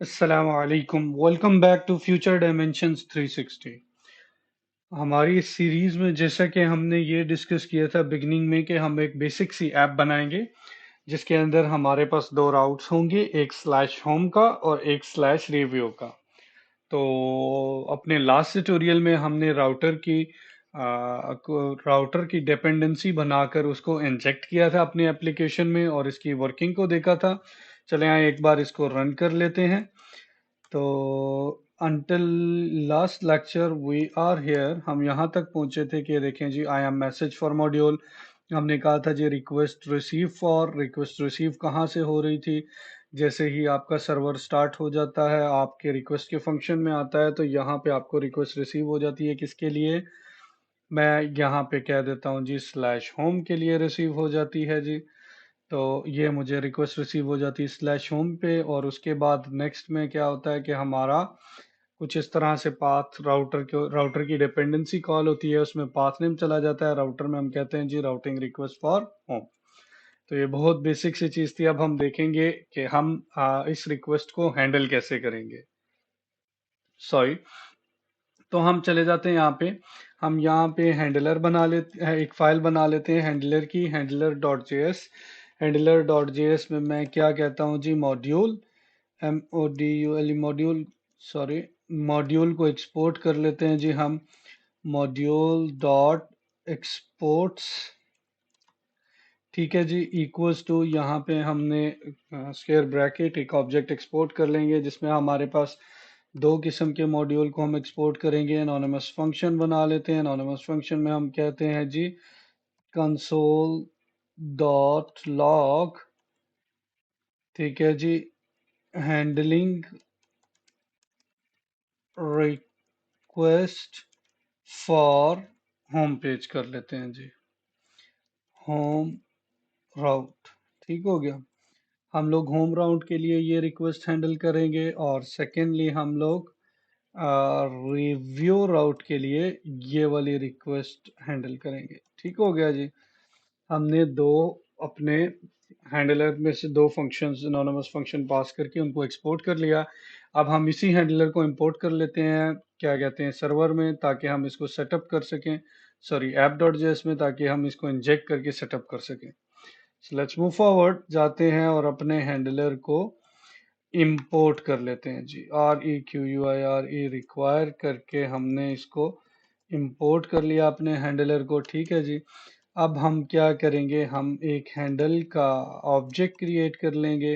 Assalamualaikum. Welcome back to Future Dimensions 360. हमारी इस series में जैसा कि हमने ये डिस्कस किया था बिगनिंग में कि हम एक बेसिक सी ऐप बनाएंगे जिसके अंदर हमारे पास दो राउट्स होंगे, एक स्लैश होम का और एक स्लैश रिव्यू का। तो अपने लास्ट ट्यूटोरियल में हमने राउटर की डिपेंडेंसी बनाकर उसको इंजेक्ट किया था अपने एप्लीकेशन में और इसकी वर्किंग को देखा था। चले यहाँ एक बार इसको रन कर लेते हैं। तो until last lecture we are here, हम यहाँ तक पहुंचे थे कि देखें जी, I am message for module. हमने कहा था जी रिक्वेस्ट रिसीव कहाँ से हो रही थी। जैसे ही आपका सर्वर स्टार्ट हो जाता है, आपके रिक्वेस्ट के फंक्शन में आता है, तो यहाँ पे आपको रिक्वेस्ट रिसीव हो जाती है। किसके लिए? मैं यहाँ पे कह देता हूँ जी, स्लैश होम के लिए रिसीव हो जाती है जी। तो ये मुझे रिक्वेस्ट रिसीव हो जाती है स्लैश होम पे, और उसके बाद नेक्स्ट में क्या होता है कि हमारा कुछ इस तरह से पाथ राउटर की डिपेंडेंसी कॉल होती है, उसमें पाथ नेम चला जाता है। राउटर में हम कहते हैं जी राउटिंग रिक्वेस्ट फॉर होम। तो ये बहुत बेसिक सी चीज थी। अब हम देखेंगे कि हम इस रिक्वेस्ट को हैंडल कैसे करेंगे। सॉरी। तो हम चले जाते हैं यहाँ पे। हम यहाँ पे हैंडलर बना लेते हैं, एक फाइल बना लेते हैं हैंडलर की, handler dot J S. Handler dot J S में मैं क्या कहता हूँ जी, module, MODUL module, sorry, module को एक्सपोर्ट कर लेते हैं जी हम। मॉड्यूल डॉट एक्सपोर्ट्स, ठीक है जी, इक्वल्स टू, यहाँ पे हमने स्क्वायर ब्रैकेट एक ऑब्जेक्ट एक्सपोर्ट कर लेंगे जिसमें हमारे पास दो किस्म के मॉड्यूल को हम एक्सपोर्ट करेंगे। एनोनिमस फंक्शन बना लेते हैं। एनोनिमस फंक्शन में हम कहते हैं जी कंसोल डॉट लॉग, ठीक है जी, handling request for home page कर लेते हैं जी, होम राउट। ठीक हो गया। हम लोग होम राउट के लिए ये रिक्वेस्ट हैंडल करेंगे, और सेकेंडली हम लोग रिव्यू राउट के लिए ये वाली रिक्वेस्ट हैंडल करेंगे। ठीक हो गया जी। हमने दो अपने हैंडलर में से दो फंक्शंस, एनोनिमस फंक्शन पास करके उनको एक्सपोर्ट कर लिया। अब हम इसी हैंडलर को इंपोर्ट कर लेते हैं, क्या कहते हैं, सर्वर में, ताकि हम इसको सेटअप कर सकें। सॉरी, ऐप डॉट जेएस में, ताकि हम इसको इंजेक्ट करके सेटअप कर सकें। सो लेट्स मूव फॉरवर्ड, जाते हैं और अपने हैंडलर को इंपोर्ट कर लेते हैं जी। REQUIRE रिक्वायर करके हमने इसको इंपोर्ट कर लिया अपने हैंडलर को। ठीक है जी। अब हम क्या करेंगे, हम एक हैंडल का ऑब्जेक्ट क्रिएट कर लेंगे।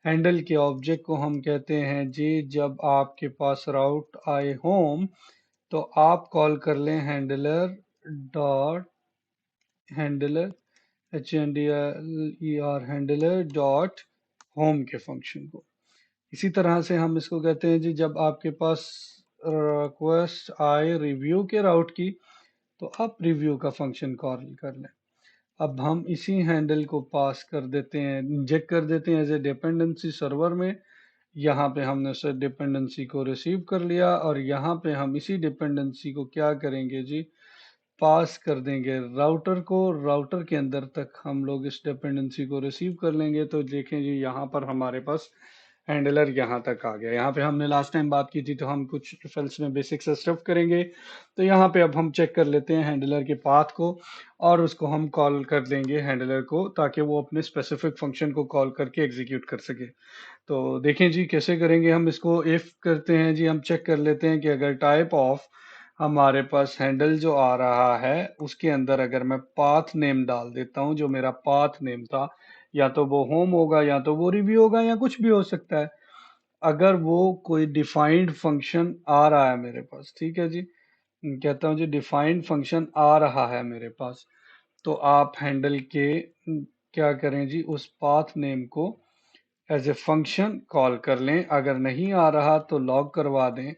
हैंडल के ऑब्जेक्ट को हम कहते हैं जी, जब आपके पास राउट आए होम तो आप कॉल कर लें handler dot handler, HNDLER handler dot home के फंक्शन को। इसी तरह से हम इसको कहते हैं जी, जब आपके पास रिक्वेस्ट आए रिव्यू के राउट की तो आप रिव्यू का फंक्शन कॉल कर लें। अब हम इसी हैंडल को पास कर देते हैं, इंजेक्ट कर देते हैं एज ए डिपेंडेंसी सर्वर में। यहाँ पे हमने उस डिपेंडेंसी को रिसीव कर लिया, और यहाँ पे हम इसी डिपेंडेंसी को क्या करेंगे जी, पास कर देंगे राउटर को। राउटर के अंदर तक हम लोग इस डिपेंडेंसी को रिसीव कर लेंगे। तो देखें जी, यहाँ पर हमारे पास हैंडलर यहाँ तक आ गया। यहाँ पे हमने लास्ट टाइम बात की थी, तो हम कुछ रिफल्स में बेसिक से स्टफ करेंगे। तो यहाँ पे अब हम चेक कर लेते हैं हैंडलर के पाथ को, और उसको हम कॉल कर देंगे हैंडलर को, ताकि वो अपने स्पेसिफिक फंक्शन को कॉल करके एग्जीक्यूट कर सके। तो देखें जी कैसे करेंगे हम इसको। इफ करते हैं जी, हम चेक कर लेते हैं कि अगर टाइप ऑफ हमारे पास हैंडल जो आ रहा है उसके अंदर अगर मैं पाथ नेम डाल देता हूं, जो मेरा पाथ नेम था, या तो वो होम होगा, या तो वो रिव्यू होगा, या कुछ भी हो सकता है। अगर वो कोई डिफाइंड फंक्शन आ रहा है मेरे पास, ठीक है जी, कहता हूँ जी डिफाइंड फंक्शन आ रहा है मेरे पास, तो आप हैंडल के क्या करें जी, उस पाथ नेम को एज ए फंक्शन कॉल कर लें। अगर नहीं आ रहा तो लॉग करवा दें।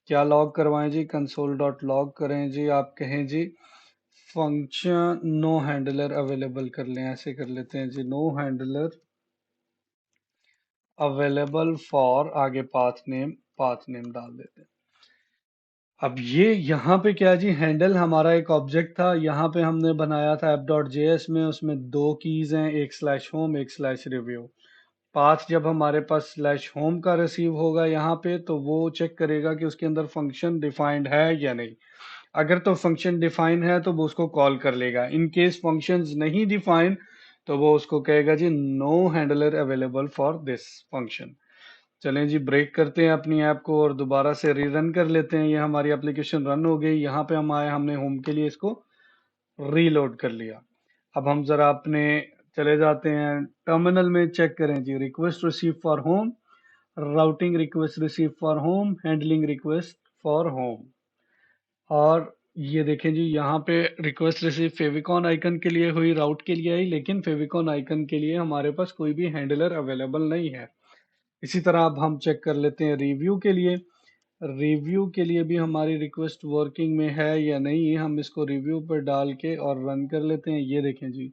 क्या लॉग करवाएं जी, कंसोल डॉट लॉग करें जी। आप कहें जी फंक्शन नो हैंडलर अवेलेबल कर लें, ऐसे कर लेते हैं जी, नो हैंडलर अवेलेबल फॉर, आगे पाथ नेम डाल देते हैं। अब ये यहाँ पे क्या जी, हैंडल हमारा एक ऑब्जेक्ट था, यहाँ पे हमने बनाया था ऐप डॉट जेएस में, उसमें दो कीज हैं, एक स्लैश होम एक स्लैश रिव्यू। पाथ जब हमारे पास स्लैश होम का रिसीव होगा यहाँ पे, तो वो चेक करेगा कि उसके अंदर फंक्शन डिफाइंड है या नहीं। अगर तो फंक्शन डिफाइन है तो वो उसको कॉल कर लेगा। इन केस फंक्शंस नहीं डिफाइन तो वो उसको कहेगा जी no handler available for this function. चलें जी, ब्रेक करते हैं अपनी ऐप को और दोबारा से रीरन कर लेते हैं। ये हमारी एप्लीकेशन रन हो गई। यहाँ पे हम आए, हमने होम के लिए इसको रीलोड कर लिया। अब हम जरा अपने चले जाते हैं टर्मिनल में, चेक करें जी, request receive for home, routing request receive for home, handling request for home. और ये देखें जी, यहाँ पे रिक्वेस्ट रिसीव फेविकॉन आइकन के लिए हुई, राउट के लिए आई, लेकिन फेविकॉन आइकन के लिए हमारे पास कोई भी हैंडलर अवेलेबल नहीं है। इसी तरह अब हम चेक कर लेते हैं रिव्यू के लिए। रिव्यू के लिए भी हमारी रिक्वेस्ट वर्किंग में है या नहीं, हम इसको रिव्यू पर डाल के और रन कर लेते हैं। ये देखें जी,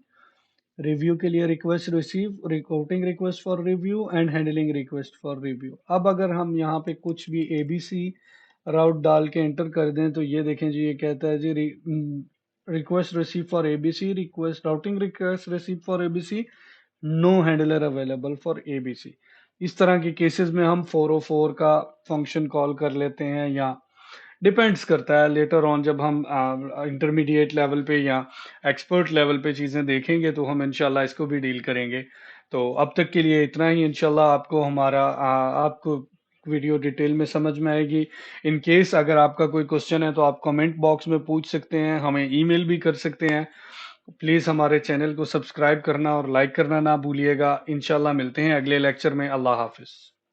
रिव्यू के लिए request receive, recording request for review and handling request for review. अब अगर हम यहाँ पे कुछ भी एबीसी राउट डाल के एंटर कर दें तो ये देखें जी, ये कहता है जी request receive for ABC, request routing request receive for ABC, no handler available for ABC. इस तरह के केसेस में हम 404 का फंक्शन कॉल कर लेते हैं, या डिपेंड्स करता है लेटर ऑन जब हम इंटरमीडिएट लेवल पे या एक्सपर्ट लेवल पे चीज़ें देखेंगे तो हम इंशाल्लाह इसको भी डील करेंगे। तो अब तक के लिए इतना ही। इंशाल्लाह आपको हमारा आपको वीडियो डिटेल में समझ में आएगी। इन केस अगर आपका कोई क्वेश्चन है तो आप कमेंट बॉक्स में पूछ सकते हैं, हमें ईमेल भी कर सकते हैं। प्लीज़ हमारे चैनल को सब्सक्राइब करना और लाइक करना ना भूलिएगा। इंशाल्लाह मिलते हैं अगले लेक्चर में। अल्लाह हाफिज़।